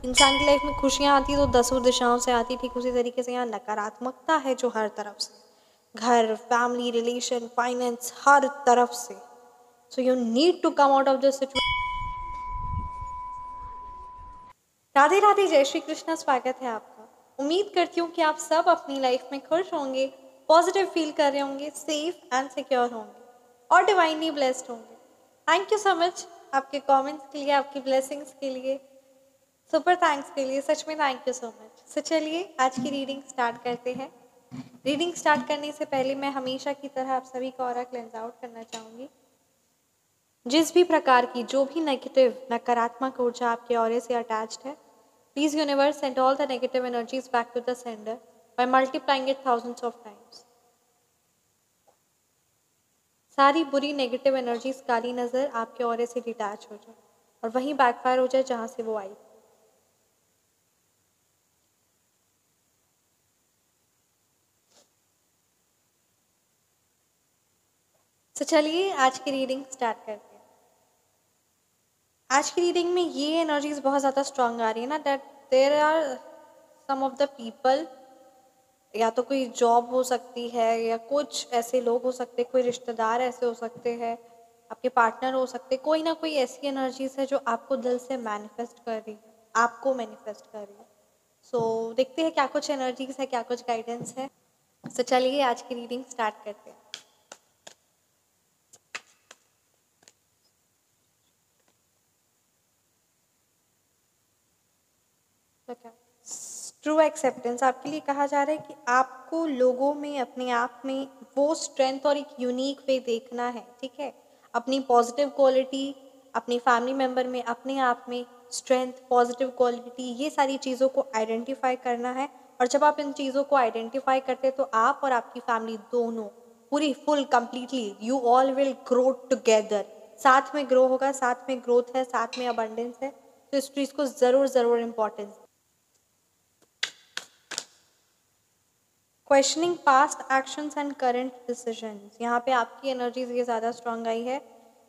इंसान की लाइफ में खुशियाँ आती तो दसों दिशाओं से आती, ठीक उसी तरीके से यहाँ नकारात्मकता है जो हर तरफ से, घर, फैमिली, रिलेशन, फाइनेंस, हर तरफ से। So you need to come out of this situation. Radhe Radhe, जय श्री कृष्ण, स्वागत है आपका। उम्मीद करती हूँ कि आप सब अपनी लाइफ में खुश होंगे, पॉजिटिव फील कर रहे होंगे, सेफ एंड सिक्योर होंगे और डिवाइनली ब्लेस्ड होंगे। थैंक यू सो मच आपके कमेंट्स के लिए, आपकी ब्लेसिंग्स के लिए, सुपर थैंक्स के लिए, सच में थैंक यू सो मच। सो चलिए आज की रीडिंग स्टार्ट करते हैं। रीडिंग स्टार्ट करने से पहले मैं हमेशा की तरह आप सभी का ऑरा क्लेंस आउट करना चाहूँगी। जिस भी प्रकार की जो भी नेगेटिव नकारात्मक ऊर्जा आपके ऑरे से अटैच्ड है, please universe send all the negative energies back to the sender by multiplying it thousands of times. सारी बुरी नेगेटिव एनर्जीज काली नज़र आपके ऑरे से डिटैच हो जाए और वहीं बैकफायर हो जाए जहाँ से वो आई। तो चलिए आज की रीडिंग स्टार्ट करते हैं। आज की रीडिंग में ये एनर्जीज बहुत ज़्यादा स्ट्रांग आ रही है ना, that there are some of the people, या तो कोई जॉब हो सकती है या कुछ ऐसे लोग हो सकते हैं, कोई रिश्तेदार ऐसे हो सकते हैं, आपके पार्टनर हो सकते, कोई ना कोई ऐसी एनर्जीज है जो आपको दिल से मैनिफेस्ट कर रही है, आपको मैनिफेस्ट कर रही है। सो देखते हैं क्या कुछ एनर्जीज है, क्या कुछ गाइडेंस है। सो चलिए आज की रीडिंग स्टार्ट करते हैं। ट्रू एक्सेप्टेंस आपके लिए कहा जा रहा है कि आपको लोगों में, अपने आप में वो स्ट्रेंथ और एक यूनिक वे देखना है, ठीक है। अपनी पॉजिटिव क्वालिटी, अपनी फैमिली मेम्बर में, अपने आप में स्ट्रेंथ, पॉजिटिव क्वालिटी, ये सारी चीज़ों को आइडेंटिफाई करना है। और जब आप इन चीज़ों को आइडेंटिफाई करते हैं तो आप और आपकी फैमिली दोनों पूरी full completely you all will grow together. साथ में ग्रो होगा, साथ में ग्रोथ है, साथ में अबंडेंस है। तो इस चीज़ को ज़रूर ज़रूर importance. Questioning past actions and current decisions, यहाँ पे आपकी एनर्जीज ये ज़्यादा स्ट्रांग आई है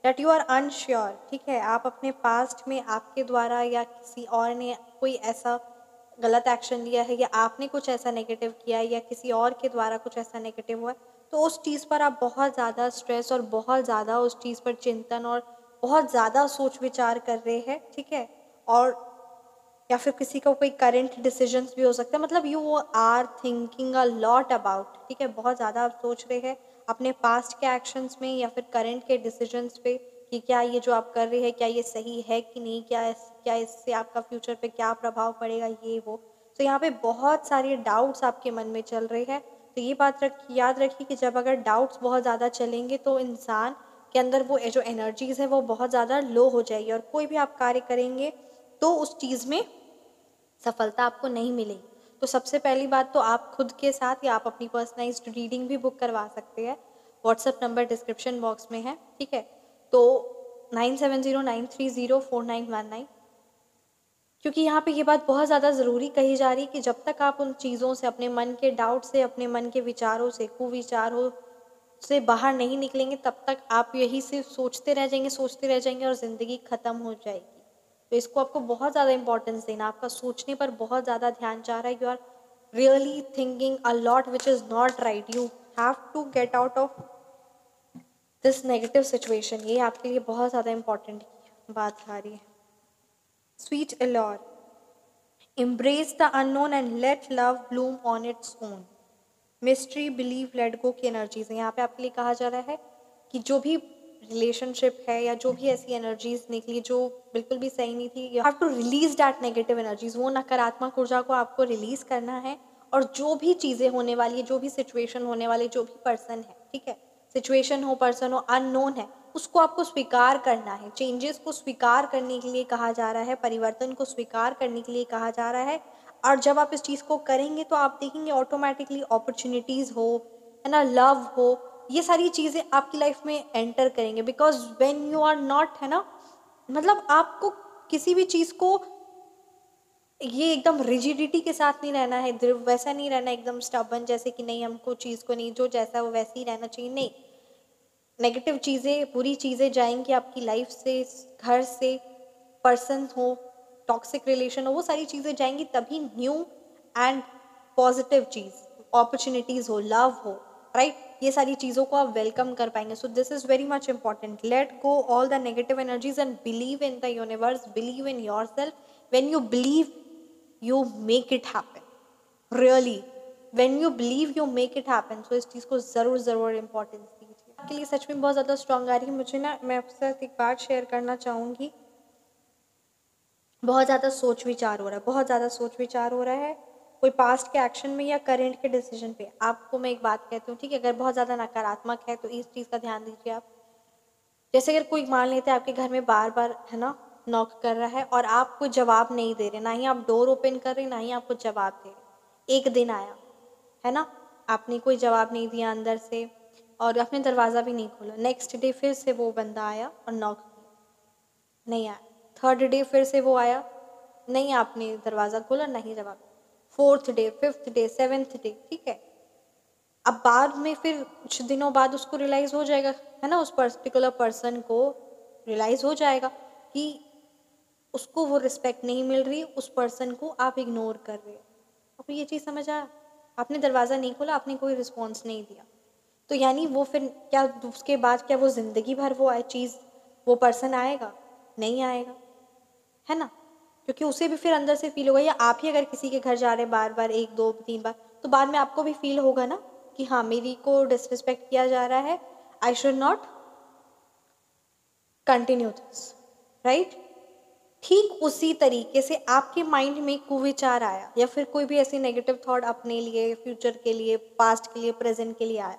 दैट यू आर अनश्योर, ठीक है। आप अपने पास्ट में आपके द्वारा या किसी और ने कोई ऐसा गलत एक्शन लिया है, या आपने कुछ ऐसा नेगेटिव किया है, या किसी और के द्वारा कुछ ऐसा नेगेटिव हुआ है, तो उस चीज़ पर आप बहुत ज़्यादा स्ट्रेस और बहुत ज़्यादा उस चीज़ पर चिंतन और बहुत ज़्यादा सोच विचार कर रहे हैं, ठीक है। और या फिर किसी का कोई करंट डिसीजंस भी हो सकता है, मतलब you are thinking a lot about, ठीक है। बहुत ज़्यादा आप सोच रहे हैं अपने पास्ट के एक्शंस में या फिर करंट के डिसीजंस पे कि क्या ये जो आप कर रहे हैं क्या ये सही है कि नहीं, क्या इससे आपका फ्यूचर पे क्या प्रभाव पड़ेगा, ये वो। तो यहाँ पे बहुत सारे डाउट्स आपके मन में चल रहे हैं। तो ये बात याद रखिए कि जब अगर डाउट्स बहुत ज़्यादा चलेंगे तो इंसान के अंदर वो जो एनर्जीज है वो बहुत ज़्यादा लो हो जाएगी और कोई भी आप कार्य करेंगे तो उस चीज़ में सफलता आपको नहीं मिलेगी। तो सबसे पहली बात तो आप खुद के साथ या आप अपनी पर्सनलाइज्ड रीडिंग भी बुक करवा सकते हैं। व्हाट्सएप नंबर डिस्क्रिप्शन बॉक्स में है, ठीक है। तो 9709304919, क्योंकि यहाँ पे ये बात बहुत ज़्यादा ज़रूरी कही जा रही है कि जब तक आप उन चीज़ों से, अपने मन के डाउट से, अपने मन के विचारों से, कुविचारों से बाहर नहीं निकलेंगे, तब तक आप यही सिर्फ सोचते रह जाएंगे, सोचते रह जाएंगे और ज़िंदगी ख़त्म हो जाएगी। तो इसको आपको बहुत ज़्यादा इंपॉर्टेंस देना, आपका सोचने पर बहुत ज़्यादा ध्यान जा रहा है। You are really thinking a lot which is not right. You have to get out of this negative situation. ये आपके लिए बहुत ज़्यादा इंपॉर्टेंट बात आ रही है। Sweet allure, embrace the unknown and let love bloom on its own। Mystery, believe, let go की एनर्जीज है। यहाँ पे आपके लिए कहा जा रहा है कि जो भी रिलेशनशिप है या जो भी ऐसी एनर्जीज निकली जो बिल्कुल भी सही नहीं थी, you have to release that negative energies. वो नकारात्मक ऊर्जा को आपको रिलीज करना है। और जो भी चीज़ें होने वाली है, जो भी सिचुएशन होने वाली, जो भी पर्सन है, ठीक है, सिचुएशन हो, पर्सन हो, अननोन है, उसको आपको स्वीकार करना है। चेंजेस को स्वीकार करने के लिए कहा जा रहा है, परिवर्तन को स्वीकार करने के लिए कहा जा रहा है। और जब आप इस चीज़ को करेंगे तो आप देखेंगे ऑटोमेटिकली अपॉर्चुनिटीज़ हो, है ना, लव हो, ये सारी चीज़ें आपकी लाइफ में एंटर करेंगे। Because when you are not, है ना, मतलब आपको किसी भी चीज़ को ये एकदम रिजिडिटी के साथ नहीं रहना है, वैसा नहीं रहना एकदम स्टबन जैसे कि नहीं हमको चीज़ को नहीं, जो जैसा है वो वैसे ही रहना चाहिए, नहीं। नेगेटिव चीज़ें, बुरी चीज़ें जाएंगी आपकी लाइफ से, घर से, पर्सन हो, टॉक्सिक रिलेशन हो, वो सारी चीज़ें जाएंगी, तभी न्यू एंड पॉजिटिव चीज़, अपॉर्चुनिटीज़ हो, लव हो, राइट, ये सारी चीज़ों को आप वेलकम कर पाएंगे. So this is very much important. Let go all the negative energies and believe in the universe, believe in yourself. When you believe you make it happen, really when you believe you make it happen. So इस चीज़ को ज़रूर ज़रूर importance दीजिए. आपके लिए सच में बहुत ज़्यादा स्ट्रॉन्ग आ रही है. मुझे ना, मैं आपके साथ एक बात शेयर करना चाहूँगी. बहुत ज़्यादा सोच विचार हो रहा है, बहुत ज़्यादा सोच विचार हो रहा है, कोई पास्ट के एक्शन में या करेंट के डिसीजन पे. आपको मैं एक बात कहती हूँ, ठीक है, अगर बहुत ज़्यादा नकारात्मक है तो इस चीज़ का ध्यान दीजिए आप. जैसे अगर कोई मान लेते हैं आपके घर में बार बार, है ना, नॉक कर रहा है और आप कोई जवाब नहीं दे रहे, ना ही आप डोर ओपन कर रहे, ना ही आप कुछ जवाब दे रहे. एक दिन आया, है ना, आपने कोई जवाब नहीं दिया अंदर से और आपने दरवाज़ा भी नहीं खोला. नेक्स्ट डे फिर से वो बंदा आया और नॉक किया, नहीं आया. थर्ड डे फिर से वो आया, नहीं आपने दरवाज़ा खोला, नहीं जवाब. Fourth day, fifth day, seventh day, ठीक है. अब बाद में फिर कुछ दिनों बाद उसको रियलाइज़ हो जाएगा, है ना, उस पर्टिकुलर पर्सन को रियलाइज़ हो जाएगा कि उसको वो रिस्पेक्ट नहीं मिल रही, उस पर्सन को आप इग्नोर कर रहे हो. आपको ये चीज़ समझ आया? आपने दरवाज़ा नहीं खोला, आपने कोई रिस्पॉन्स नहीं दिया, तो यानी वो फिर क्या, उसके बाद क्या वो ज़िंदगी भर वो चीज़, वो पर्सन आएगा? नहीं आएगा, है ना, क्योंकि उसे भी फिर अंदर से फील होगा. या आप ही अगर किसी के घर जा रहे हैं बार बार, एक दो तीन बार, तो बाद में आपको भी फील होगा ना कि हाँ, मेरी को डिसरिस्पेक्ट किया जा रहा है, I should not continue this, right. ठीक उसी तरीके से आपके माइंड में कुविचार आया या फिर कोई भी ऐसी नेगेटिव थॉट अपने लिए, फ्यूचर के लिए, पास्ट के लिए, प्रेजेंट के लिए आया,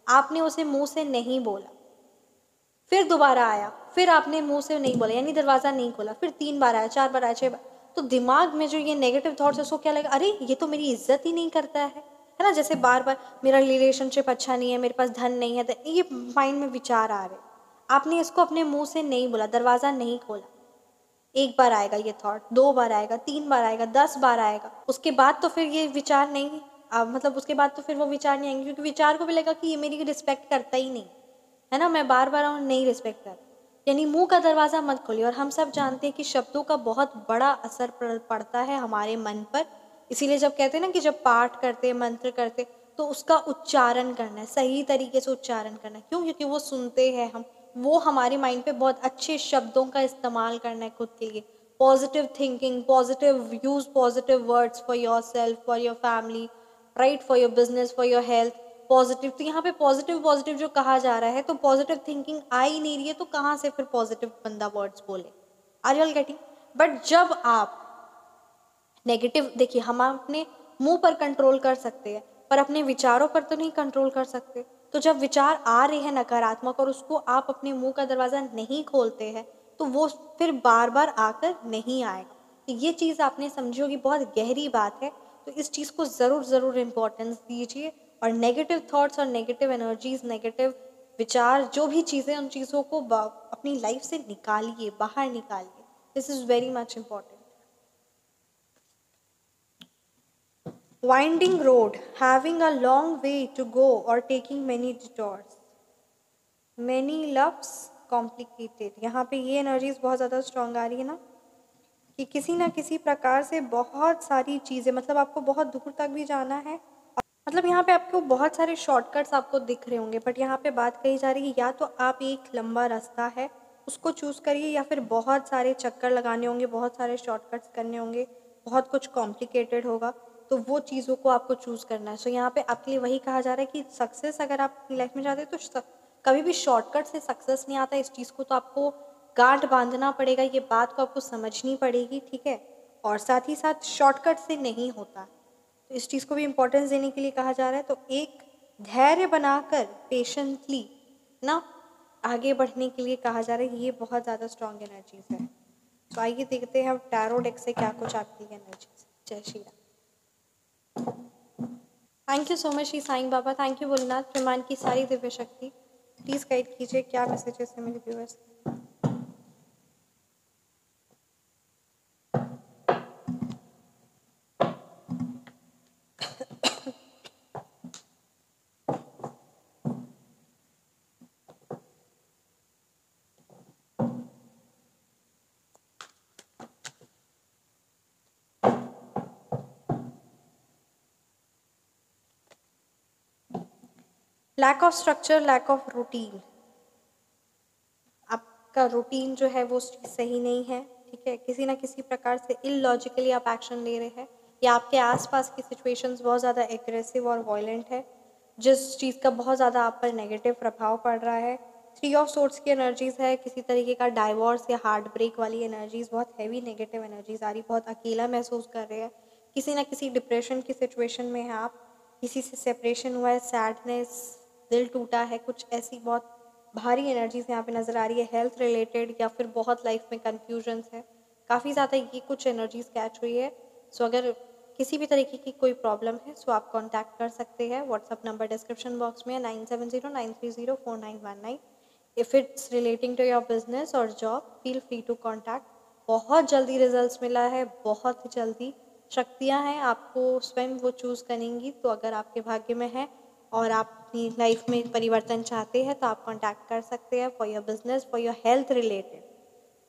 आपने उसे मुंह से नहीं बोला, फिर दोबारा आया, फिर आपने मुंह से नहीं बोला, यानी दरवाज़ा नहीं खोला, फिर 3 बार आया, 4 बार आया, 6 बार, तो दिमाग में जो ये नेगेटिव थॉट्स है उसको क्या लगेगा, अरे ये तो मेरी इज्जत ही नहीं करता है ना. जैसे बार बार मेरा रिलेशनशिप अच्छा नहीं है, मेरे पास धन नहीं है, तो ये माइंड में विचार आ रहे. आपने इसको अपने मुंह से नहीं बोला, दरवाज़ा नहीं खोला. एक बार आएगा ये थॉट, 2 बार आएगा, 3 बार आएगा, 10 बार आएगा, उसके बाद तो फिर ये विचार नहीं, मतलब उसके बाद तो फिर वो विचार नहीं आएंगे, क्योंकि विचार को भी लगेगा कि ये मेरी रिस्पेक्ट करता ही नहीं, है ना, मैं बार बार आऊँ, नहीं रिस्पेक्ट कर. यानी मुंह का दरवाज़ा मत खोलिए. और हम सब जानते हैं कि शब्दों का बहुत बड़ा असर पड़ता है हमारे मन पर. इसीलिए जब कहते हैं ना कि जब पाठ करते, मंत्र करते, तो उसका उच्चारण करना है, सही तरीके से उच्चारण करना है. क्यों? क्योंकि वो सुनते हैं हम, वो हमारे माइंड पे बहुत अच्छे शब्दों का इस्तेमाल करना है खुद के लिए. Positive thinking, positive use, positive words for your self, for your family, right, for your business, for your health. Positive, तो यहाँ पे पॉजिटिव पॉजिटिव जो कहा जा रहा है, तो पॉजिटिव थिंकिंग आ ही नहीं रही है, तो कहाँ से फिर पॉजिटिव बंदा वर्ड्स बोले. Are you all getting? But जब आप नेगेटिव, देखिए, हम अपने मुंह पर कंट्रोल कर सकते हैं पर अपने विचारों पर तो नहीं कंट्रोल कर सकते. तो जब विचार आ रहे हैं नकारात्मक और उसको आप अपने मुंह का दरवाज़ा नहीं खोलते हैं, तो वो फिर बार बार आकर नहीं आएगा. तो ये चीज़ आपने समझी होगी, बहुत गहरी बात है. तो इस चीज़ को ज़रूर ज़रूर इम्पोर्टेंस दीजिए और नेगेटिव थॉट्स और नेगेटिव एनर्जीज, नेगेटिव विचार, जो भी चीज़ें, उन चीज़ों को अपनी लाइफ से निकालिए, बाहर निकालिए. This is very much important. Winding road, having a long way to go or taking many detours. Many loves complicated. यहाँ पे ये एनर्जीज बहुत ज़्यादा स्ट्रॉन्ग आ रही है ना, कि किसी ना किसी प्रकार से बहुत सारी चीज़ें, मतलब आपको बहुत दूर तक भी जाना है. मतलब यहाँ पे आपको बहुत सारे शॉर्टकट्स आपको दिख रहे होंगे, बट यहाँ पे बात कही जा रही है या तो आप एक लंबा रास्ता है उसको चूज़ करिए, या फिर बहुत सारे चक्कर लगाने होंगे, बहुत सारे शॉर्टकट्स करने होंगे, बहुत कुछ कॉम्प्लिकेटेड होगा, तो वो चीज़ों को आपको चूज़ करना है. सो यहाँ पे आपके लिए वही कहा जा रहा है कि सक्सेस अगर आप अपनी लाइफ में चाहते हैं तो कभी भी शॉर्टकट से सक्सेस नहीं आता. इस चीज़ को तो आपको गांठ बांधना पड़ेगा, ये बात को आपको समझनी पड़ेगी, ठीक है. और साथ ही साथ शॉर्टकट से नहीं होता, तो इस चीज़ को भी इम्पोर्टेंस देने के लिए कहा जा रहा है. तो एक धैर्य बनाकर पेशेंटली ना आगे बढ़ने के लिए कहा जा रहा है. ये बहुत ज़्यादा स्ट्रॉन्ग एनर्जीज है. तो आइए देखते हैं हम टैरो डेक से क्या कुछ आपकी एनर्जीज. जय Shri Ram. Thank you so much Shri Sai Baba. Thank you Bholenath. ब्रह्मांड की सारी दिव्य शक्ति प्लीज़ गाइड कीजिए क्या मैसेजेस है मेरे viewers. Lack of structure, lack of routine, आपका रूटीन जो है वो सही नहीं है, ठीक है। किसी ना किसी प्रकार से इलॉजिकली आप एक्शन ले रहे हैं, या आपके आसपास की सिचुएशंस बहुत ज़्यादा एग्रेसिव और वायलेंट है, जिस चीज़ का बहुत ज़्यादा आप पर नेगेटिव प्रभाव पड़ रहा है। 3 ऑफ सोर्ट्स की एनर्जीज़ है, किसी तरीके का डाइवोर्स या हार्ट ब्रेक वाली एनर्जीज़, बहुत हैवी नेगेटिव एनर्जीज आ रही, बहुत अकेला महसूस कर रहे हैं, किसी ना किसी डिप्रेशन की सिचुएशन में हैं आप, किसी से सेपरेशन हुआ है, सैडनेस, दिल टूटा है, कुछ ऐसी बहुत भारी एनर्जीज यहाँ पे नज़र आ रही है, हेल्थ रिलेटेड, या फिर बहुत लाइफ में कन्फ्यूजन्स है, काफ़ी ज़्यादा ये कुछ एनर्जीज कैच हुई है। सो अगर किसी भी तरीके की कोई प्रॉब्लम है सो आप कांटेक्ट कर सकते हैं, व्हाट्सअप नंबर डिस्क्रिप्शन बॉक्स में है 9709304919। If it's relating to your business और job, feel free to contact. बहुत जल्दी रिजल्ट्स मिला है, बहुत ही जल्दी। शक्तियाँ हैं, आपको स्वयं वो चूज़ करेंगी, तो अगर आपके भाग्य में है और आप अपनी लाइफ में परिवर्तन चाहते हैं तो आप कांटेक्ट कर सकते हैं for your business, for your health related,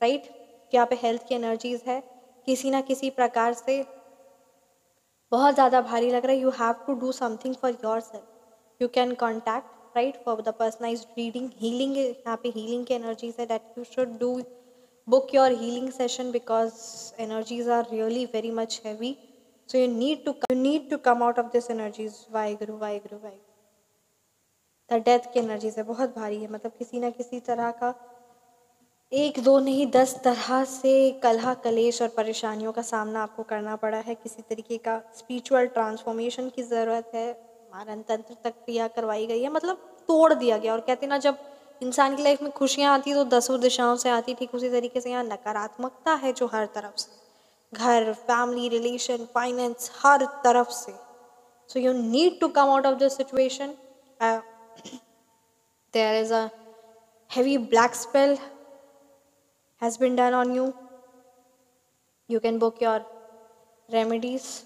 right. यहाँ पे हेल्थ की एनर्जीज है, किसी ना किसी प्रकार से बहुत ज़्यादा भारी लग रहा है, you have to do something for yourself, you can contact, right, for the personalised reading. Healing, यहाँ पे हीलिंग की एनर्जीज है, that you should do book your healing session because energies are really very much heavy, so you need to come out of this energies। Waheguru Waheguru Waheguru. The death की energies है, बहुत भारी है, मतलब किसी ना किसी तरह का, एक दो नहीं 10 तरह से कलह कलेश और परेशानियों का सामना आपको करना पड़ा है, किसी तरीके का स्पिरिचुअल ट्रांसफॉर्मेशन की ज़रूरत है, मारण तंत्र तक क्रिया करवाई गई है, मतलब तोड़ दिया गया। और कहते हैं ना, जब इंसान की लाइफ में खुशियाँ आती है तो 10 दिशाओं से आती, ठीक उसी तरीके से यहाँ नकारात्मकता है जो हर तरफ से, घर, फैमिली, रिलेशन, फाइनेंस, हर तरफ से। So you need to come out of this situation. There is a heavy black spell has been done on you. You can book your remedies.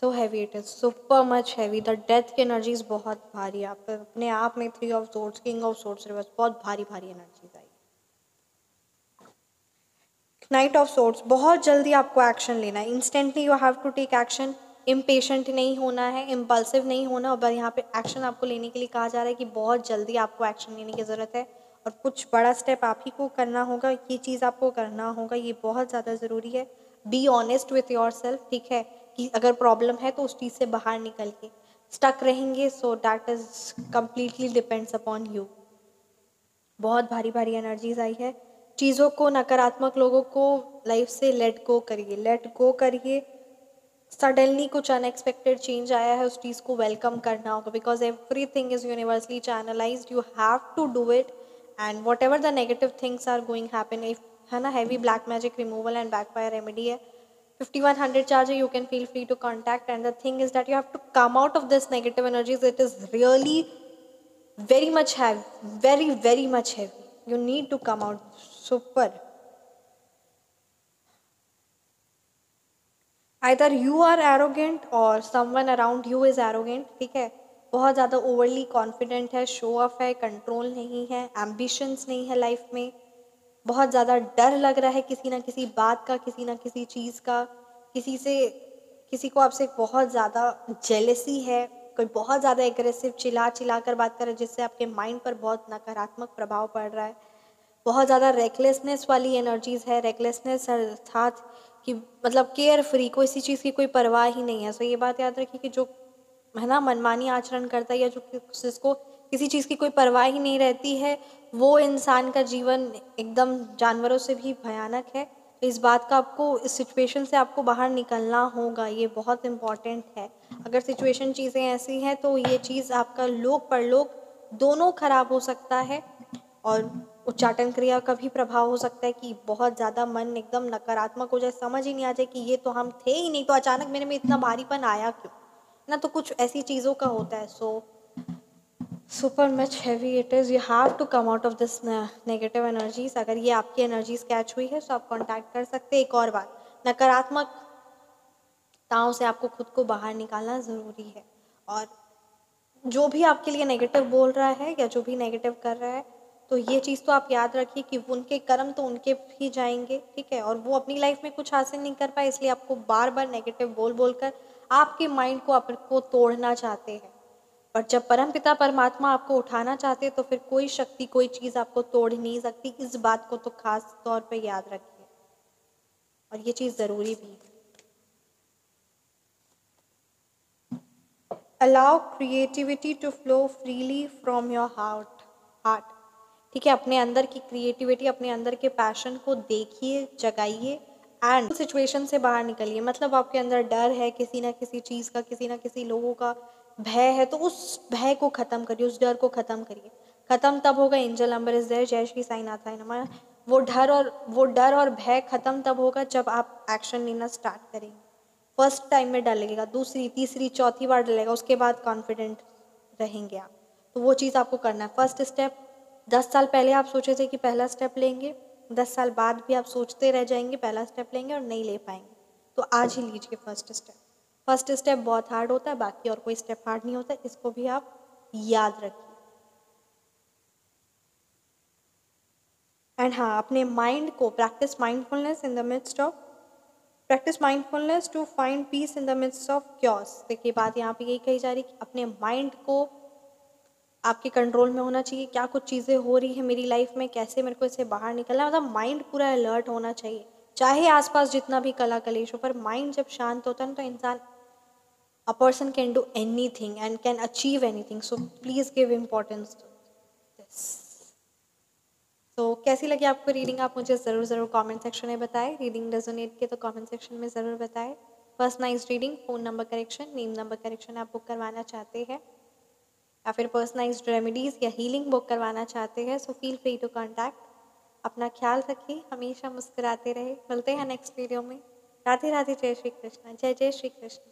So heavy it is, super much heavy। The death की energies बहुत भारी है, आप अपने आप में 3 of swords, king of swords reversed, बहुत भारी भारी एनर्जीज आई। नाइट ऑफ सोर्ट्स, बहुत जल्दी आपको एक्शन लेना है, instantly you have to take action. Impatient नहीं होना है, इम्पल्सिव नहीं होना, और यहाँ पे एक्शन आपको लेने के लिए कहा जा रहा है कि बहुत जल्दी आपको एक्शन लेने की ज़रूरत है, और कुछ बड़ा स्टेप आप ही को करना होगा, ये चीज़ आपको करना होगा, ये बहुत ज़्यादा ज़रूरी है। Be honest with your self, ठीक है, कि अगर प्रॉब्लम है तो उस चीज़ से बाहर निकल के, स्टक रहेंगे so that is completely depends upon you. बहुत भारी भारी एनर्जीज आई है, चीज़ों को, नकारात्मक लोगों को लाइफ से लेट गो करिए, लेट गो करिए। सडनली कुछ अनएक्सपेक्टेड चेंज आया है, उस चीज़ को वेलकम करना होगा, because everything is universally channelised, you have to do it. And whatever the negative things are going happen, if है ना, heavy black magic removal and backfire remedy है, 5100 चार्ज है, you can feel free to contact. And the thing is that you have to come out of this negative energies, it is really very much heavy, very much heavy, you need to come out super। either you are arrogant or someone around you is arrogant, ठीक है, बहुत ज़्यादा overly confident है, show off है, control नहीं है, ambitions नहीं है लाइफ में, बहुत ज़्यादा डर लग रहा है किसी ना किसी बात का, किसी ना किसी चीज़ का, किसी से, किसी को आपसे बहुत ज़्यादा जेलेसी है, कोई बहुत ज़्यादा एग्रेसिव चिल्ला चिल्ला कर बात कर रहा है, जिससे आपके माइंड पर बहुत नकारात्मक प्रभाव पड़ रहा है। बहुत ज़्यादा रेकलेसनेस वाली एनर्जीज है, रेकलेसनेस अर्थात कि मतलब केयर फ्री, कोई इसी चीज़ की कोई परवाह ही नहीं है। सो ये बात याद रखिए कि जो है ना मनमानी आचरण करता है, या जो जिसको किसी चीज़ की कोई परवाह ही नहीं रहती है, वो इंसान का जीवन एकदम जानवरों से भी भयानक है। तो इस बात का आपको, इस सिचुएशन से आपको बाहर निकलना होगा, ये बहुत इम्पॉर्टेंट है। अगर सिचुएशन चीज़ें ऐसी हैं तो ये चीज़ आपका लोक परलोक दोनों खराब हो सकता है, और उच्चाटन क्रिया का भी प्रभाव हो सकता है कि बहुत ज़्यादा मन एकदम नकारात्मक हो जाए, समझ ही नहीं आ जाए कि ये तो हम थे ही नहीं, तो अचानक मेरे में इतना भारीपन आया क्यों ना, तो कुछ ऐसी चीज़ों का होता है। So super much heavy it is, you have to come out of this negative energies. अगर ये आपकी एनर्जीज कैच हुई है तो आप कांटेक्ट कर सकते हैं। एक और बात, नकारात्मकताओं से आपको खुद को बाहर निकालना ज़रूरी है, और जो भी आपके लिए नेगेटिव बोल रहा है या जो भी नेगेटिव कर रहा है, तो ये चीज़ तो आप याद रखिए कि उनके कर्म तो उनके भी जाएंगे, ठीक है, और वो अपनी लाइफ में कुछ हासिल नहीं कर पाए, इसलिए आपको बार बार नेगेटिव बोल बोल कर आपके माइंड को आपको तोड़ना चाहते हैं। और जब परमपिता परमात्मा आपको उठाना चाहते हैं तो फिर कोई शक्ति, कोई चीज़ आपको तोड़ नहीं सकती। इस बात को तो खास तौर पे याद रखिए, और ये चीज़ ज़रूरी भी है। Allow creativity to flow freely from your heart. ठीक है, अपने अंदर की क्रिएटिविटी, अपने अंदर के पैशन को देखिए, जगाइए एंड सिचुएशन से बाहर निकलिए। मतलब आपके अंदर डर है किसी ना किसी चीज़ का, किसी ना किसी लोगों का भय है, तो उस भय को ख़त्म करिए, उस डर को ख़त्म करिए। ख़त्म तब होगा, एंजल नंबर इज देयर, जय श्री साईनाथाय नमः। वो डर और भय ख़त्म तब होगा जब आप एक्शन लेना स्टार्ट करेंगे। फर्स्ट टाइम में डर लगेगा, दूसरी तीसरी चौथी बार डर लगेगा, उसके बाद कॉन्फिडेंट रहेंगे आप। तो वो चीज़ आपको करना है। फर्स्ट स्टेप 10 साल पहले आप सोचे थे कि पहला स्टेप लेंगे, 10 साल बाद भी आप सोचते रह जाएंगे पहला स्टेप लेंगे और नहीं ले पाएंगे। तो आज ही लीजिए फर्स्ट स्टेप। फर्स्ट स्टेप बहुत हार्ड होता है, बाकी और कोई स्टेप हार्ड नहीं होता, इसको भी आप याद रखिए। एंड हाँ, अपने माइंड को practise mindfulness in the midst of practise mindfulness to find peace in the midst of chaos. देखिए, बात यहाँ पे यही कही जा रही है कि अपने माइंड को आपके कंट्रोल में होना चाहिए। क्या कुछ चीज़ें हो रही है मेरी लाइफ में, कैसे मेरे को इससे बाहर निकलना है, मतलब माइंड पूरा अलर्ट होना चाहिए। चाहे आसपास जितना भी कला कलेश हो, पर माइंड जब शांत होता है ना, तो इंसान, a person can do anything and can achieve anything. So please give importance to this. तो कैसी लगी आपको रीडिंग, आप मुझे ज़रूर ज़रूर कमेंट सेक्शन में बताएं। रीडिंग रेजोनेट के तो कमेंट सेक्शन में ज़रूर बताएं। Personalised reading, phone number correction, name number correction आप बुक करवाना चाहते हैं, या फिर पर्सनलाइज्ड रेमेडीज़ या हीलिंग बुक करवाना चाहते हैं, so feel free to contact. अपना ख्याल रखिए, हमेशा मुस्कुराते रहे। मिलते हैं नेक्स्ट वीडियो में। राधे राधे, जय श्री कृष्ण, जय जय श्री कृष्ण।